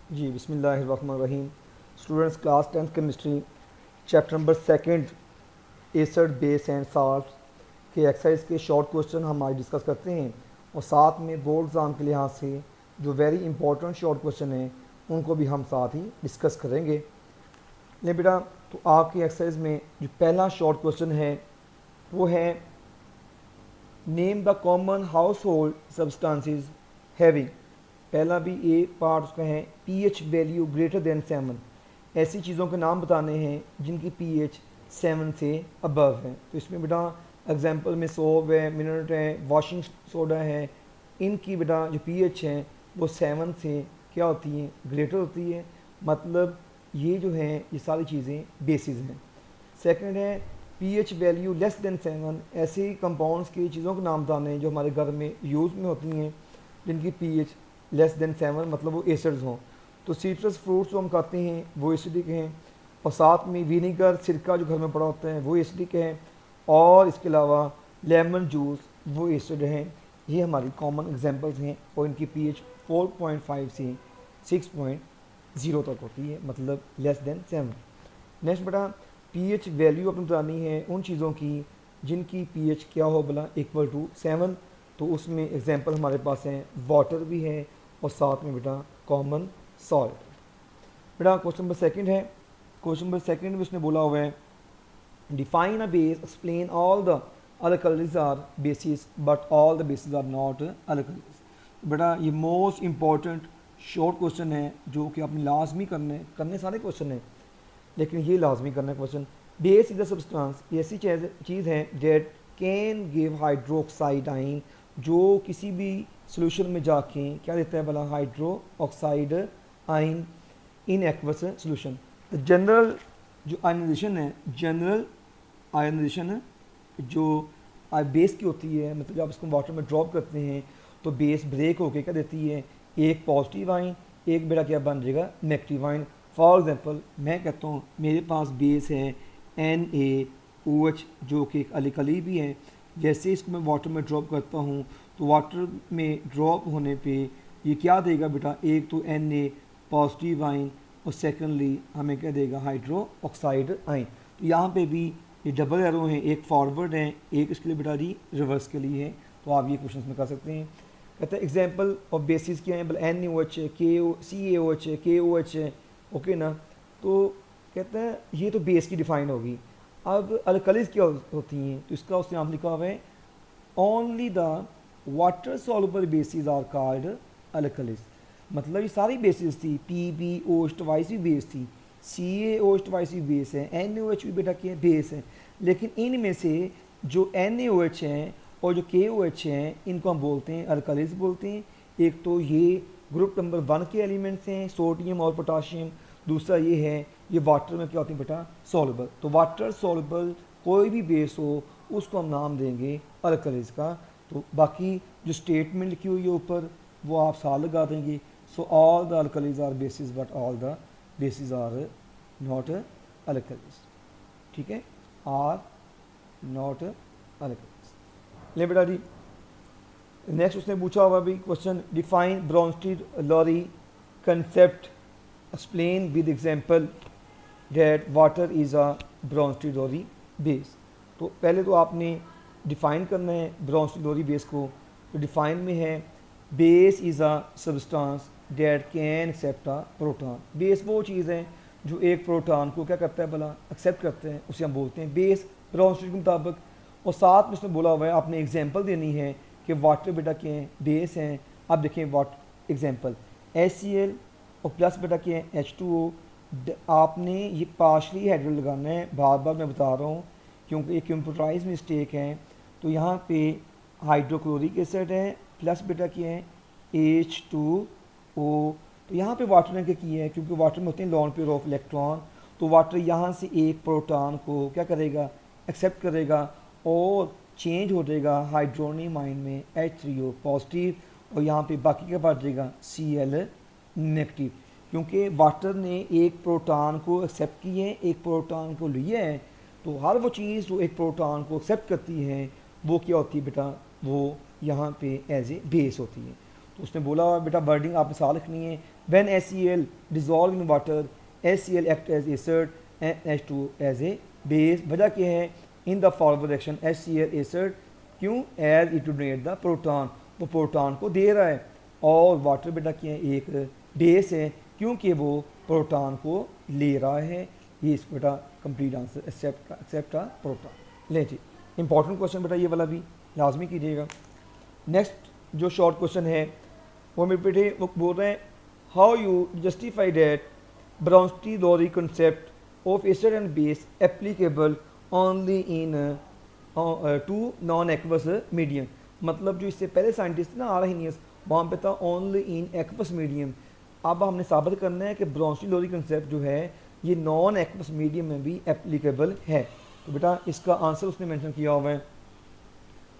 जी बिस्मिल्लाहिर्रहमानिर्रहीम। Students, class 10th chemistry chapter number second acid base and salt के exercise के short question हम आज डिस्कस करते हैं और साथ में बोर्ड एग्ज़ाम के लिहाज से जो वेरी इंपॉर्टेंट शॉर्ट क्वेश्चन हैं उनको भी हम साथ ही डिस्कस करेंगे। ले बेटा, तो आपकी एक्सरसाइज में जो पहला शॉर्ट क्वेश्चन है वो है name the common house hold substances having. पहला भी ए पार्ट उसका है पीएच वैल्यू ग्रेटर देन 7। ऐसी चीज़ों के नाम बताने हैं जिनकी पीएच 7 से अबव है। तो इसमें बेटा एग्जांपल में सोप है, मिनरल है, वॉशिंग सोडा है, इनकी बेटा जो पीएच है वो 7 से क्या होती है, ग्रेटर होती है। मतलब ये जो है ये सारी चीज़ें बेसिस हैं। सेकंड है पीएच वैल्यू लेस देन 7। ऐसे कंपाउंड्स की चीज़ों के नाम बताने हैं जो हमारे घर में यूज़ में होती हैं जिनकी पीएच लेस देन 7, मतलब वो एसिड्स हों। तो सीट्रस फ्रूट्स जो हम खाते हैं वो एसिडिक हैं, और साथ में विनीगर सिरका जो घर में पड़ा होता है वो एसिडिक है, और इसके अलावा लेमन जूस वो एसिड हैं। ये हमारी कॉमन एग्जांपल्स हैं और इनकी पीएच 4.5 से 6.0 तक होती है, मतलब लेस देन 7। नेक्स्ट बेटा पीएच वैल्यू अपनी बतानी है उन चीज़ों की जिनकी पीएच क्या हो बोला इक्वल टू 7। तो उसमें एग्जांपल हमारे पास हैं वाटर भी है और साथ में बेटा कॉमन सॉल्ट। बेटा क्वेश्चन नंबर सेकंड है। क्वेश्चन नंबर सेकंड में उसने बोला हुआ है define a base explain all the alkalis are bases but all the bases are not alkalis. बेटा ये मोस्ट इंपॉर्टेंट शॉर्ट क्वेश्चन है जो कि आपने लाजमी करने सारे क्वेश्चन हैं, लेकिन ये लाजमी करना question. Base is the substance, ऐसी चीज़ है डेट कैन गिव हाइड्रोक्साइड आइन, जो किसी भी सोल्यूशन में जाके क्या देता है भला, हाइड्रो ऑक्साइड आइन इन एक्वस सोल्यूशन। तो जनरल जो आयनाइजेशन है, जनरल आयनाइजेशन जो बेस की होती है, मतलब जब आप इसको वाटर में ड्रॉप करते हैं तो बेस ब्रेक होके क्या देती है, एक पॉजिटिव आइन, एक बेटा क्या बन जाएगा, नेगेटिव आइन। फॉर एग्जांपल मैं कहता हूँ मेरे पास बेस है NaOH जो कि एक अलिकली भी है। जैसे इसको मैं वाटर में ड्रॉप करता हूँ तो वाटर में ड्रॉप होने पे ये क्या देगा बेटा, एक तो Na पॉजिटिव आइन और सेकेंडली हमें क्या देगा, हाइड्रो ऑक्साइड आइन। तो यहाँ पे भी ये डबल एरो हैं, एक फॉरवर्ड है, एक इसके लिए बेटा जी रिवर्स के लिए है। तो आप ये क्वेश्चन में कर सकते हैं। कहते हैं एग्जाम्पल ऑफ बेसिस क्या है, बोले NaOH है, CaOH है, KOH है, ओके ना। तो कहते हैं ये तो बेस की डिफाइन होगी। अब अल्कलीज क्या होती हैं, तो इसका उसने नाम लिखा हुआ है only the water soluble bases are called alkalis. मतलब ये सारी बेसिस थी, PbOH ट्वाइस भी बेस थी, CaOH ट्वाइस भी बेस है, NaOH भी बेटा क्या बेस है। लेकिन इनमें से जो NaOH हैं और जो KOH हैं इनको हम बोलते हैं अल्कलीज बोलते हैं। एक तो ये ग्रुप नंबर 1 के एलिमेंट्स हैं, सोडियम और पोटाशियम। दूसरा ये है ये वाटर में क्या होती है बेटा, सॉल्युबल। तो वाटर सॉल्युबल कोई भी बेस हो उसको हम नाम देंगे अल्कलीज का। तो बाकी जो स्टेटमेंट लिखी हुई है ऊपर वो आप साल लगा देंगे। So all the alkalis are bases but all the bases are not alkalis. ठीक है, आर नॉट अल्कलीज। ले बेटा जी नेक्स्ट उसने पूछा हुआ भी question define Bronsted Lowry concept explain with example that water is a Bronsted Lowry base. तो पहले तो आपने डिफाइन करना है ब्रोंस्टेड लॉरी बेस को। तो डिफाइन में है base is a substance that can accept a proton. Base वो चीज़ है जो एक प्रोटॉन को क्या करता है भला, एक्सेप्ट करते हैं, उसे हम बोलते हैं बेस ब्रोंस्टेड के मुताबिक। और साथ में उसने बोला हुआ है आपने एग्जांपल देनी है कि वाटर बेटा क्या है, बेस हैं। अब देखें वाट एग्जांपल HCl और प्लस बेटा क्या है H2O। आपने ये पार्शली हाइड्रोल लगाना है, बार बार मैं बता रहा हूँ क्योंकि ये कंप्यूटराइज मिस्टेक है। तो यहाँ पे हाइड्रोक्लोरिक एसिड है प्लस बेटा क्या है H2O। तो यहाँ पे वाटर ने क्या किया है, क्योंकि वाटर में होते हैं लॉन पेयर ऑफ इलेक्ट्रॉन, तो वाटर यहाँ से एक प्रोटॉन को क्या करेगा, एक्सेप्ट करेगा और चेंज हो जाएगा हाइड्रोनियम आयन में H3O पॉजिटिव, और यहाँ पे बाकी क्या बढ़ जाएगा Cl नेगेटिव। क्योंकि वाटर ने एक प्रोटॉन को एक्सेप्ट किया है, एक प्रोटॉन को लिया है। तो हर वो चीज़ जो एक प्रोटॉन को एक्सेप्ट करती है वो क्या होती है बेटा, वो यहाँ पे एज ए बेस होती है। तो उसने बोला बेटा वर्डिंग आप मिसाल लिखनी है, when HCl dissolve in water HCl act as acid and H2 as a base. वजह क्या है, in the forward action HCl acid, क्यों, as it donate the proton, वो प्रोटॉन को दे रहा है, और वाटर बेटा क्या है, एक बेस है क्योंकि वो प्रोटॉन को ले रहा है। ये इस बेटा complete answer accept a proton. ले जी, इंपॉर्टेंट क्वेश्चन बेटा ये वाला भी लाजमी कीजिएगा। नेक्स्ट जो शॉर्ट क्वेश्चन है वो मेरे बेटे वो बोल रहे हैं, how you justify that Bronsted Lowry concept of acid and base applicable only in to non aqueous medium. मतलब जो इससे पहले साइंटिस्ट ना आर्हेनियस, वहाँ पे था ओनली इन एक्वस मीडियम। अब हमने साबित करना है कि ब्राउनस्टी-लॉरी कंसेप्ट जो है ये नॉन एक्वस मीडियम में भी एप्लीकेबल है। तो बेटा इसका आंसर उसने मेंशन किया हुआ है,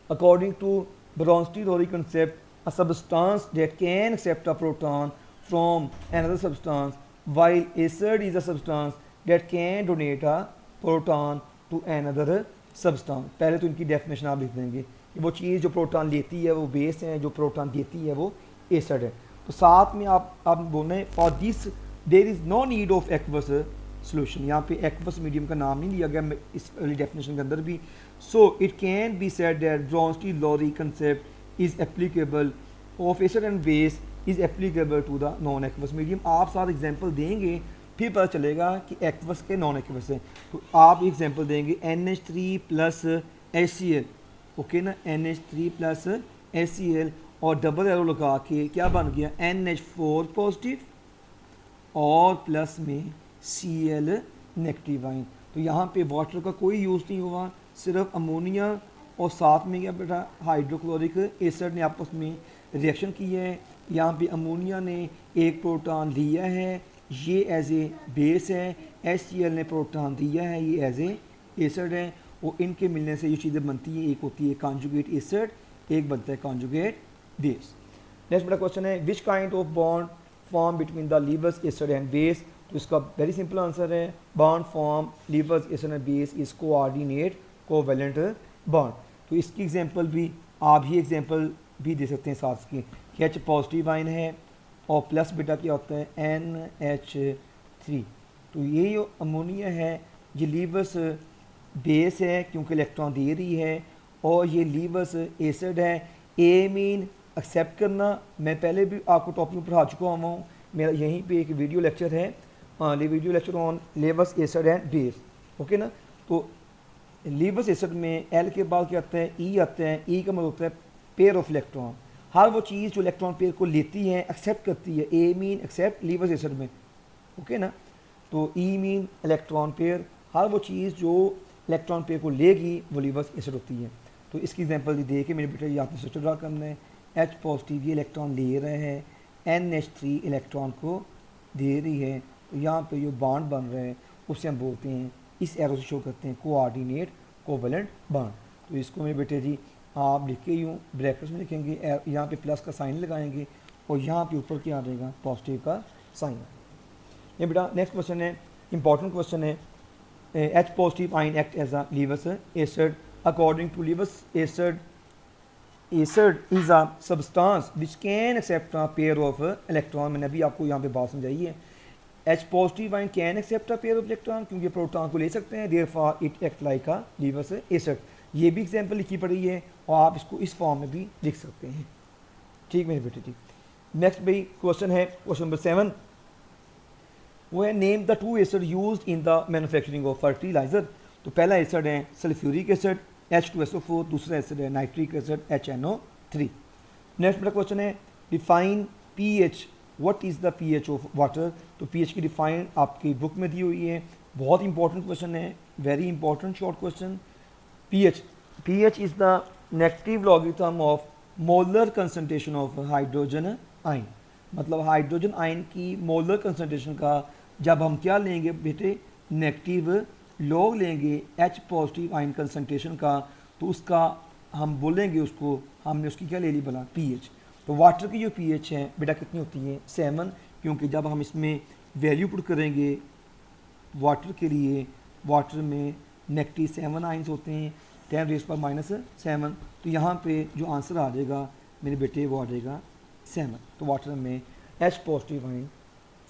according to Bronsted-Lowry concept, a substance that can accept a proton from another substance, while acid is a substance that can donate a proton to another substance। पहले तो इनकी डेफिनेशन आप लिख देंगे कि वो चीज़ जो प्रोटॉन लेती है वो बेस है, जो प्रोटॉन देती है वो एसिड है। तो साथ में आप बोल रहे हैं for this there is no need of aqueous solution. यहाँ पे एक्वस मीडियम का नाम नहीं लिया गया इस अर्ली डेफिनेशन के अंदर भी। So it can be said that Bronsted-Lowry concept is applicable of acid and base is applicable to the non aqueous medium। आप साथ एग्जांपल देंगे फिर पता चलेगा कि एक्वस के नॉन एक्वस है। तो आप एग्जांपल देंगे NH3 प्लस HCl, ओके ना, NH3 प्लस HCl और डबल एरो लगा के क्या बन गया, NH4 पॉजिटिव और प्लस में Cl नेगेटिव आइन। तो यहाँ पे वाटर का कोई यूज़ नहीं हुआ, सिर्फ अमोनिया और साथ में क्या बेटा हाइड्रोक्लोरिक एसिड ने आपस में रिएक्शन की है। यहाँ पे अमोनिया ने एक प्रोटॉन लिया है, ये एज ए बेस है, HCl ने प्रोटॉन दिया है, ये एज ए एसिड है, और इनके मिलने से ये चीज़ें बनती हैं। एक होती है कॉन्जुगेट एसिड, एक बनता है कॉन्जुगेट बेस। नेक्स्ट बेटा क्वेश्चन है, which kind of bond form between the levers acid and base. तो इसका वेरी सिंपल आंसर है, bond form levers acid and base is coordinate covalent bond. तो इसकी एग्जांपल भी आप ही एग्जांपल भी दे सकते हैं साथ की, कि H पॉजिटिव आइन है और प्लस बेटा क्या होता है NH3। तो ये जो अमोनिया है ये लीवर्स बेस है क्योंकि इलेक्ट्रॉन दे रही है, और ये लीवर्स एसिड है। एमीन एक्सेप्ट करना मैं पहले भी आपको टॉपिक में पढ़ा चुका हुआ हूँ, मेरा यहीं पे एक वीडियो लेक्चर है, video lecture on levers acid and base, okay ना। तो लीवर्स एसिड में एल के बाद क्या आता है, ई आता है, ई का मतलब होता है पेयर ऑफ इलेक्ट्रॉन। हर वो चीज़ जो इलेक्ट्रॉन पेयर को लेती है एक्सेप्ट करती है, ए मीन एक्सेप्ट लीवर्स एसिड में, ओके ना। तो ई मीन इलेक्ट्रॉन पेयर, हर वो चीज़ जो इलेक्ट्रॉन पेयर को लेगी वो लीवर्स एसिड होती है। तो इसकी एग्जांपल दे के मेरे बेटे ये आपने स्ट्रक्चर ड्रा करना है। H पॉजिटिव ये इलेक्ट्रॉन ले रहे हैं, NH3 इलेक्ट्रॉन को दे रही है, तो यहाँ पे जो बॉन्ड बन रहे हैं उसे हम बोलते हैं, इस एरो से शो करते हैं कोऑर्डिनेट कोवैलेंट बॉन्ड। तो इसको मेरे बेटे जी आप लिख के यूँ ब्रैकेट्स में लिखेंगे, यहाँ पे प्लस का साइन लगाएंगे और यहाँ पे ऊपर क्या आ जाएगा, पॉजिटिव का साइन। ये बेटा नेक्स्ट क्वेश्चन है, इंपॉर्टेंट क्वेश्चन है, H positive ion act as a Lewis acid according to Lewis acid is a substance which can accept a pair of electron. मैंने अभी आपको यहाँ पे बात समझाई है, H positive ion can accept a pair of electron क्योंकि proton को ले सकते हैं, therefore it act like a Lewis acid. ये भी एग्जांपल लिखी पड़ी है और आप इसको इस फॉर्म में भी लिख सकते हैं, ठीक मेरे बेटे जी। नेक्स्ट भाई क्वेश्चन है, क्वेश्चन नंबर 7, वो है name the two acid used in the manufacturing of fertiliser. तो पहला एसिड है सल्फ्यूरिक एसिड H2SO4, दूसरा एसिड है नाइट्रिक एसिड HNO3। नेक्स्ट मेरा क्वेश्चन है, define pH, what is the pH of water. तो pH की डिफाइन आपकी बुक में दी हुई है, बहुत इंपॉर्टेंट क्वेश्चन है, very important short question. pH is the negative logarithm of molar concentration of hydrogen आइन। मतलब हाइड्रोजन आइन की मोलर कंसनट्रेशन का जब हम क्या लेंगे बेटे, नेगेटिव लॉग लेंगे H पॉजिटिव आइन कंसनट्रेशन का, तो उसका हम बोलेंगे उसको, हमने उसकी क्या ले ली भला, pH। तो वाटर की जो pH है बेटा कितनी होती है, 7, क्योंकि जब हम इसमें वैल्यू पुट करेंगे वाटर के लिए, वाटर में नेगेटिव 7 आइंस होते हैं, 10⁻⁻⁷। तो यहाँ पे जो आंसर आ जाएगा मेरे बेटे वो आ जाएगा 7। तो वाटर में H पॉजिटिव आइन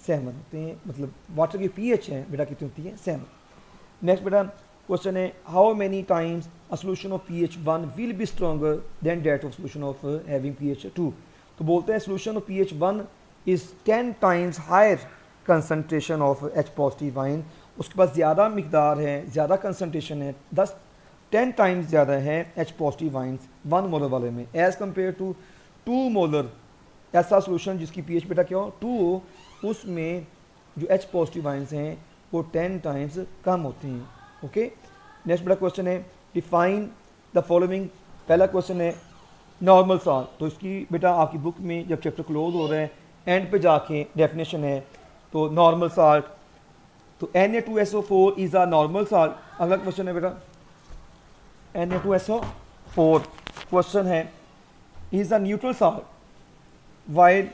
7 होते हैं, मतलब वाटर की pH है बेटा कितनी होती है 7। नेक्स्ट बेटा क्वेश्चन है how many times a solution of pH 1 will be stronger than that of solution of having pH 2। तो बोलते हैं solution of pH 1 is 10 times higher concentration of H positive ion, उसके पास ज़्यादा मकदार है, ज़्यादा कंसनट्रेशन है, 10 टाइम्स ज़्यादा है H पॉजिटिव आइंस 1 मोलर वाले में एज़ कम्पेयर टू 2 मोलर। ऐसा सोल्यूशन जिसकी pH बेटा क्या हो 2 हो, उसमें जो H पॉजिटिव आइंस हैं वो 10 टाइम्स कम होते हैं। ओके, नेक्स्ट बेटा क्वेश्चन है डिफाइन द फॉलोइंग। पहला क्वेश्चन है नॉर्मल साल्ट, तो इसकी बेटा आपकी बुक में जब चैप्टर क्लोज हो रहा है एंड पे जाके डेफिनेशन है। तो नॉर्मल साल्ट, तो Na2SO4 is a normal salt. अगला क्वेश्चन है बेटा Na2SO4 क्वेश्चन है is a neutral salt while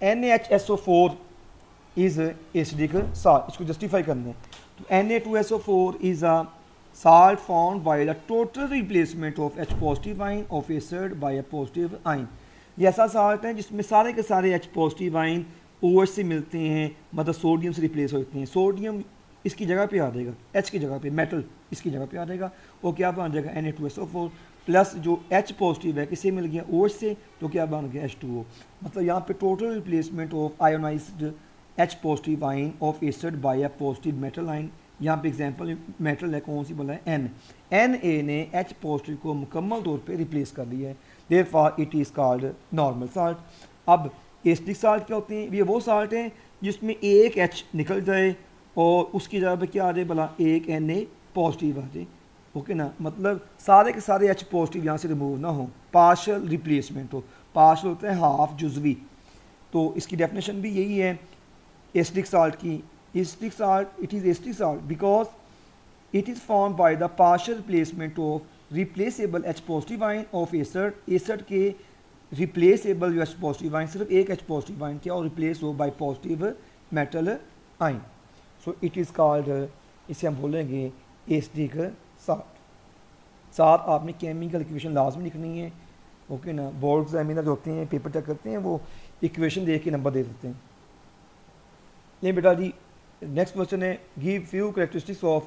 NaHSO4 is acidic salt. इसको जस्टिफाई करना है। तो Na2SO4 is a salt formed by the total replacement of H positive ion of acid by a positive ion। ये ऐसा salt है जिसमें सारे के सारे H पॉजिटिव आइन OH से मिलते हैं, मतलब सोडियम से रिप्लेस होते हैं। सोडियम इसकी जगह पे आ जाएगा, H की जगह पे, मेटल इसकी जगह पे आ जाएगा, और क्या बन जाएगा Na2SO4 प्लस जो H पॉजिटिव है किससे मिल गया OH से, तो क्या बन गया H2O। मतलब यहाँ पे total replacement of ionised H positive आइन of acid by a positive metal आइन। यहाँ पे एग्जांपल मेटल है, कौन सी बोला है Na ने H पॉजिटिव को मुकम्मल तौर पे रिप्लेस कर दिया है, therefore it is called normal salt. अब एसिडिक साल्ट क्या होते हैं, ये वो साल्ट हैं जिसमें एक H निकल जाए और उसकी जगह पे क्या आ जाए भला एक Na पॉजिटिव आ जाए। ओके ना, मतलब सारे के सारे H पॉजिटिव यहाँ से रिमूव ना हो, पार्शल रिप्लेसमेंट हो। पार्शल होता है हाफ, जुजवी। तो इसकी डेफिनेशन भी यही है एसिडिक साल्ट की। Acidic salt, it is acidic salt because it is formed by the partial replacement of replaceable H positive ion of acid। acid के replaceable जो H positive ion, सिर्फ एक H positive ion क्या और replace हो by positive metal ion, so it is called, इसे हम बोलेंगे acidic salt। साथ आपने केमिकल इक्वेशन लाजमी लिखनी है। ओके ना, बोर्ड एग्जामिनर जो होते हैं पेपर चेक करते हैं वो इक्वेशन देख के नंबर दे देते हैं। ये बेटा जी नेक्स्ट क्वेश्चन है give few characteristics of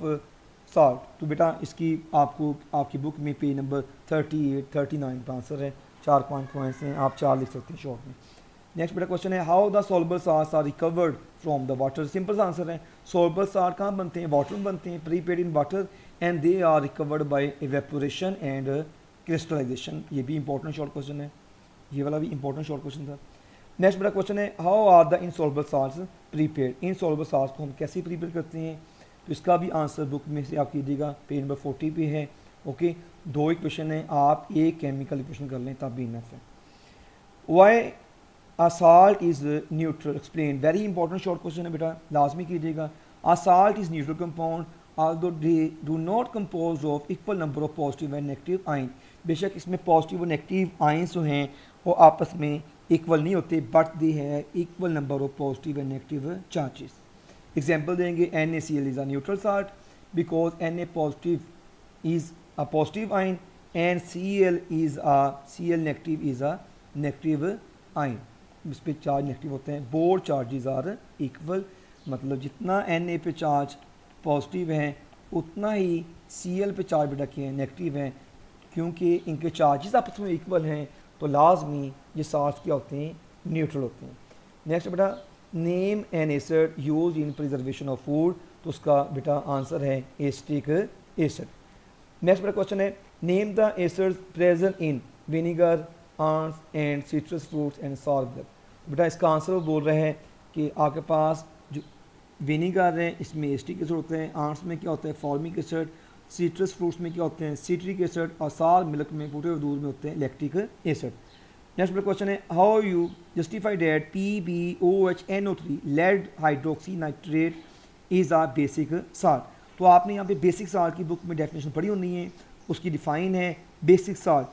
salt. तो बेटा इसकी आपको आपकी बुक में पेज नंबर 38 39 का आंसर है। 4 पॉइंट्स हैं, आप 4 लिख सकते हैं शॉर्ट में। नेक्स्ट बेटा क्वेश्चन है how the soluble salts are recovered from the water. Simple सा आंसर है सॉल्युबल साल्ट कहाँ बनते हैं, वाटर में बनते हैं, prepared in water and they are recovered by evaporation and crystallisation. ये भी इंपॉर्टेंट शॉर्ट क्वेश्चन है, ये वाला भी इंपॉर्टेंट शॉर्ट क्वेश्चन था। नेक्स्ट मेरा क्वेश्चन है how are the insoluble salts prepared. Insoluble salts को हम कैसे प्रीपेड करते हैं, तो इसका भी आंसर बुक में से आप कीजिएगा, पेज नंबर 40 पे है। ओके, 2 इक्वेशन है, आप एक केमिकल इक्वेशन कर लें तब भी इनफ है। Why a salt is neutral explain. Very important short question है बेटा, लाजमी कीजिएगा। A salt is neutral compound although they do not compose of equal number of positive and negative ion। बेशक इसमें पॉजिटिव और नेगेटिव आइंस जो हैं वो आपस में इक्वल नहीं होते, बट दे है equal number of positive and negative charges. Example देंगे NaCl is a neutral salt because Na positive is a positive ion and Cl negative is a negative ion. इस पर चार्ज नेगेटिव होते हैं। Both charges are equal, मतलब जितना Na पे charge positive हैं उतना ही Cl पे चार्ज बेटा किए हैं नेगेटिव हैं। क्योंकि इनके चार्जेस आपस में इक्वल हैं तो लाजमी ये साल्ट्स क्या होते हैं, न्यूट्रल होते हैं। नेक्स्ट बेटा name an acid use in preservation of food. तो उसका बेटा आंसर है एसिटिक एसिड। नेक्स्ट बेटा क्वेश्चन है name the acids present in vinegar ants and citrus fruits and sorrel. बेटा इसका आंसर वो बोल रहे हैं कि आपके पास जो विनीगर है इसमें एसिटिक एसिड होते हैं, आंट्स में क्या होता है फॉर्मिक एसिड, सिट्रस फ्रूट्स में क्या होते हैं सिट्रिक एसिड, और सार मिल्क में फूटे हुए दूध में होते हैं लैक्टिक एसिड। नेक्स्ट क्वेश्चन है how you justify that PbOHNO3 lead hydroxy nitrate is a basic salt. तो आपने यहाँ पे बेसिक साल्ट की बुक में डेफिनेशन पढ़ी होनी है, उसकी डिफाइन है basic salt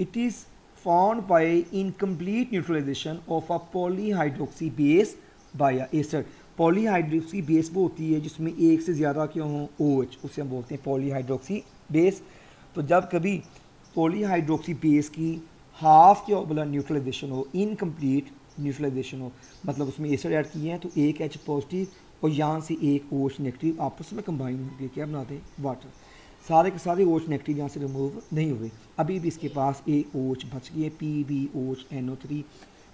it is found by incomplete neutralisation of a polyhydroxy base by a acid. Polyhydroxy base वो होती है जिसमें एक से ज़्यादा क्यों हो OH, उसे हम बोलते हैं पॉलीहाइड्रोक्सी बेस। तो जब कभी पॉलीहाइड्रोक्सी बेस की हाफ क्या बोला न्यूट्रलाइजेशन हो, इनकम्प्लीट न्यूट्रलाइजेशन हो, मतलब उसमें एसिड ऐड किए हैं तो एक एच पॉजिटिव और यहाँ से एक OH नेगेटिव आपस में कंबाइन हो गए, क्या बनाते हैं वाटर। सारे के सारे OH नेगेटिव यहाँ से रिमूव नहीं हुए, अभी भी इसके पास एक OH बच गई है PbOH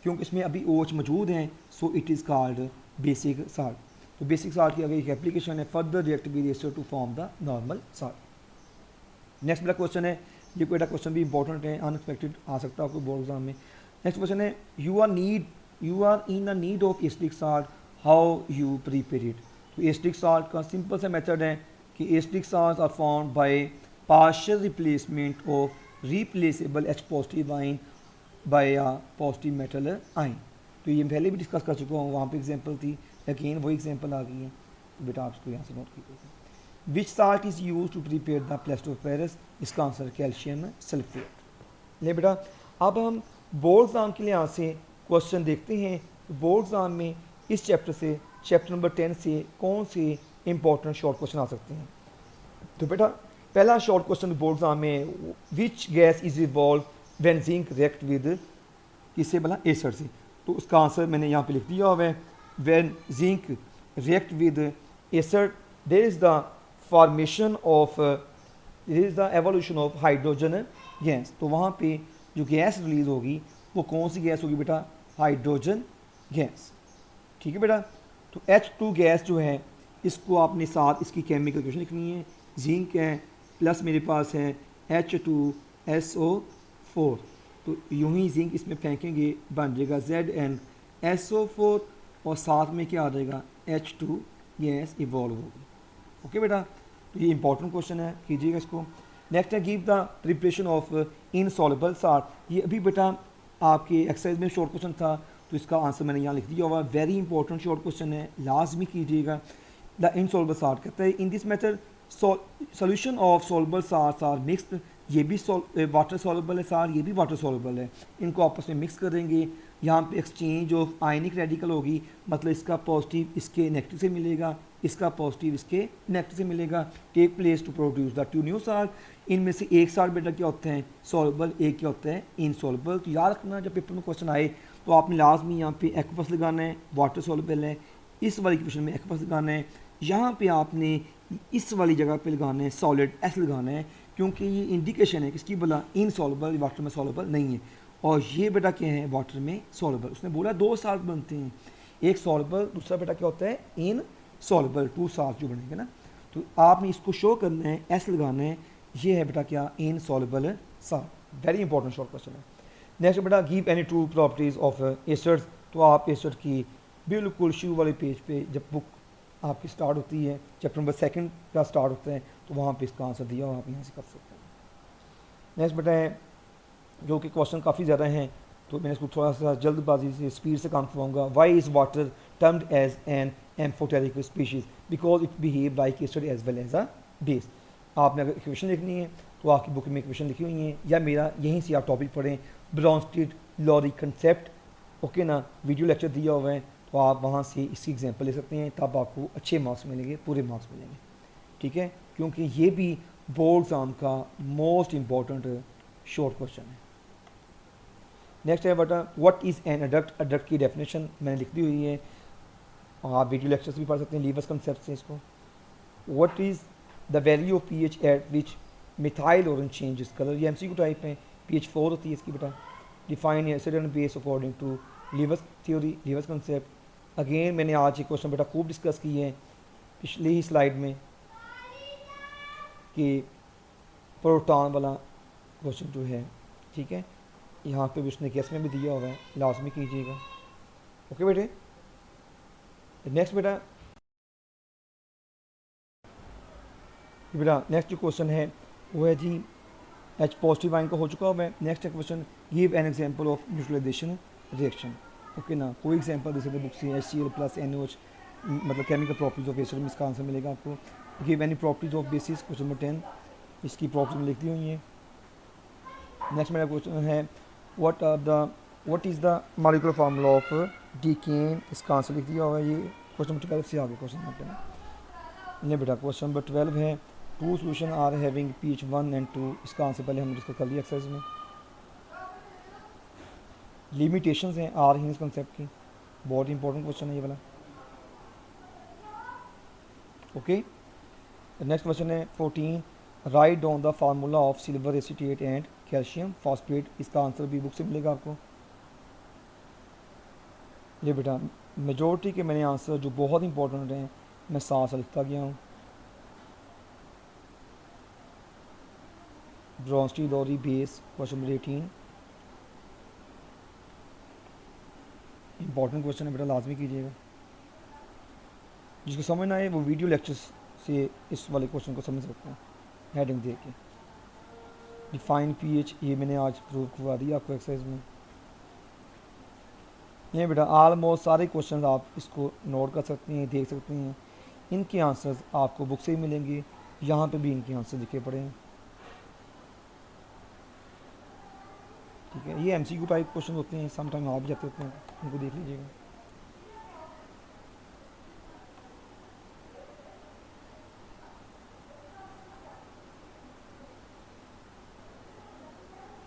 क्योंकि इसमें अभी OH मौजूद हैं, so it is called basic salt. तो बेसिक साल्ट की अगर एक एप्लीकेशन है, further react with acid to form the normal salt. Next मेरा क्वेश्चन है, ये कोई क्वेश्चन भी इंपॉर्टेंट है, अनएक्सपेक्टेड आ सकता है आपको बोर्ड एग्जाम में। नेक्स्ट क्वेश्चन है, you are in the need of acidic salt, how you prepare it. तो एसिडिक साल्ट का सिंपल सा मेथड है कि acidic salt are formed by partial replacement of replaceable H positive ion by a positive metal ion. तो ये पहले भी discuss कर चुका हूँ, वहाँ पे एग्जांपल थी, लेकिन वही एग्जांपल आ गई है, तो बेटा आप इसको यहाँ से नोट कीजिएगा। Which salt is use to prepare the plaster of Paris, इसका आंसर कैल्शियम सल्फेट। ले बेटा अब हम बोर्ड एग्जाम के लिहाज से क्वेश्चन देखते हैं, तो बोर्ड एग्जाम में इस चैप्टर से, चैप्टर नंबर 10 से कौन से इंपॉर्टेंट शॉर्ट क्वेश्चन आ सकते हैं। तो बेटा पहला शॉर्ट क्वेश्चन बोर्ड एग्जाम में, which gas is evolve when zinc react with, किससे बोला एसिड से, तो उसका आंसर मैंने यहाँ पे लिख दिया हुआ है, when zinc react with acid there is the formation of, there is the evolution of hydrogen gas. तो वहाँ पे जो गैस रिलीज होगी वो कौन सी गैस होगी बेटा, हाइड्रोजन गैस, ठीक है बेटा। तो H2 गैस जो है इसको आपने साथ इसकी केमिकल इक्वेशन लिखनी है, जिंक है प्लस मेरे पास है H2SO4, तो यूं ही जिंक इसमें फेंकेंगे बन जाएगा ZnSO4 और साथ में क्या आ जाएगा H2 गैस इवॉल्व होगी। ओके बेटा, तो ये इंपॉर्टेंट क्वेश्चन है, कीजिएगा इसको। नेक्स्ट है, give the preparation of insoluble salt. ये अभी बेटा आपके एक्सरसाइज में शॉर्ट क्वेश्चन था, तो इसका आंसर मैंने यहाँ लिख दिया हुआ, वेरी इंपॉर्टेंट शॉर्ट क्वेश्चन है, लाजमी कीजिएगा। द इनसॉल्युबल साल्ट कहता है, in this method solution of soluble salts are mixed, ये भी वाटर सॉल्युबल है साल्ट, ये भी वाटर सॉल्युबल है, इनको आपस में मिक्स करेंगे, यहाँ पे एक्सचेंज ऑफ आयनिक रेडिकल होगी, मतलब इसका पॉजिटिव इसके नेगेटिव से मिलेगा, इसका पॉजिटिव इसके नेगेटिव से मिलेगा, take place to produce the two new salt. इनमें से एक साल्ट बेटा क्या होते हैं सॉल्युबल, एक क्या होता है इनसॉल्युबल। तो याद रखना जब पेपर में क्वेश्चन आए तो आपने लाजमी यहाँ पे एक्वस लगाना है, वाटर सॉल्युबल है, इस वाली क्वेश्चन में एक्वस लगाना है, यहाँ पे आपने इस वाली जगह पे लगाना है सॉलिड एस लगाना है, क्योंकि ये इंडिकेशन है किसकी बोला इनसॉल्युबल, वाटर में सॉल्युबल नहीं है, और ये बेटा क्या है वाटर में सॉल्युबल। उसने बोला दो साल्ट बनते हैं, एक सॉल्युबल दूसरा बेटा क्या होता है इन सॉल्युबल, टू साल्ट जो बनेंगे ना, तो आपने इसको शो करना है, एस लगाना है, ये है बेटा क्या insoluble salt. Very important short question है। नेक्स्ट बेटा, give any true properties of acids. तो आप एसिड की बिल्कुल शुरू वाले पेज पे जब बुक आपकी स्टार्ट होती है, चैप्टर नंबर 2 का स्टार्ट होता है, तो वहाँ पे इसका आंसर दिया हो, आप यहाँ से कर सकते हैं। नेक्स्ट बेटा है, जो कि क्वेश्चन काफ़ी ज़्यादा हैं, तो मैं इसको थोड़ा सा जल्दबाजी से स्पीड से काम करवाऊंगा। Why is water termed as an amphoteric species, because it behave like acid as well as a base. आपने अगर इक्वेशन लिखनी है तो आपकी बुक में इक्वेशन लिखी हुई हैं, या मेरा यहीं से आप टॉपिक पढ़ें, ब्रॉन्स्टीड-लॉरी कंसेप्ट, ओके ना, वीडियो लेक्चर दिया हुआ है, तो आप वहाँ से इसकी एग्जांपल ले सकते हैं, तब आपको अच्छे मार्क्स मिलेंगे, पूरे मार्क्स मिलेंगे, ठीक है, क्योंकि ये भी बोर्ड एग्जाम का मोस्ट इम्पॉर्टेंट शॉर्ट क्वेश्चन है। नेक्स्ट है बेटा, what is an adduct. Adduct की डेफिनेशन मैंने लिख दी हुई है, आप वीडियो लेक्चर्स भी पढ़ सकते हैं, लीवर्स कंसेप्ट से इसको। What is the value of pH at which methyl orange changes colour, ये MCQ टाइप है, pH 4 होती है इसकी बेटा। Define acid and base according to Lewis theory, Lewis concept. Again मैंने आज ये क्वेश्चन बेटा खूब डिस्कस की है पिछली ही स्लाइड में, कि प्रोटॉन वाला क्वेश्चन जो है, ठीक है, यहाँ पे भी उसने केस में भी दिया हुआ है, लाजमी कीजिएगा, ओके बेटे। नेक्स्ट बेटा, नेक्स्ट जो क्वेश्चन है वो है जी H पॉजिटिव आइन का हो चुका हुआ है। Next question, give an example of neutralisation reaction, okay ना, कोई एग्जांपल दे सकते बुक से, HCl प्लस NOH, मतलब केमिकल प्रॉपर्टीज ऑफ एसिड में इसका आंसर मिलेगा आपको। Give any properties of bases, question number 10, इसकी प्रॉपर्टीज में लिख दी हुई हैं। नेक्स्ट मेरा क्वेश्चन है, what is the molecular formula of decane, इसका आंसर लिख दिया हुआ है, ये क्वेश्चन नंबर 12 से आगे क्वेश्चन नंबर नहीं बेटा। क्वेश्चन नंबर 12 है, two solution are having pH 1 and 2, इसका आंसर पहले हम डिस्कस कर लिया एक्सरसाइज में। लिमिटेशंस हैं आर हीन्स कंसेप्ट की, बहुत इंपॉर्टेंट क्वेश्चन है ये वाला। ओके, नेक्स्ट क्वेश्चन है 14, write down the formula of silver acetate and calcium phosphate. इसका आंसर भी बुक से मिलेगा आपको। ये बेटा मेजोरिटी के मैंने आंसर जो बहुत इंपॉर्टेंट हैं मैं साथ साथ लिखता गया हूँ। Bronsted Lowry base question number 18, important question है बेटा, लाजमी कीजिएगा। जिसको समझ ना आए वो वीडियो लेक्चर्स से इस वाले क्वेश्चन को समझ सकते हैं हेडिंग दे के। डिफाइन पीएच ये मैंने आज प्रूव करवा दिया आपको एक्सरसाइज में। ये बेटा ऑलमोस्ट सारे क्वेश्चन आप इसको नोट कर सकते हैं, देख सकते हैं। इनके आंसर्स आपको बुक से ही मिलेंगे, यहाँ पे भी इनके आंसर लिखे पड़े हैं। ठीक है, ये एमसीक्यू टाइप क्वेश्चन होते हैं, सम टाइम आ भी जाते होते हैं, उनको देख लीजिएगा।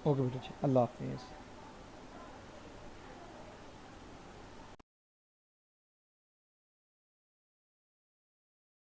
ओके बेटा, अल्लाह हाफिज़।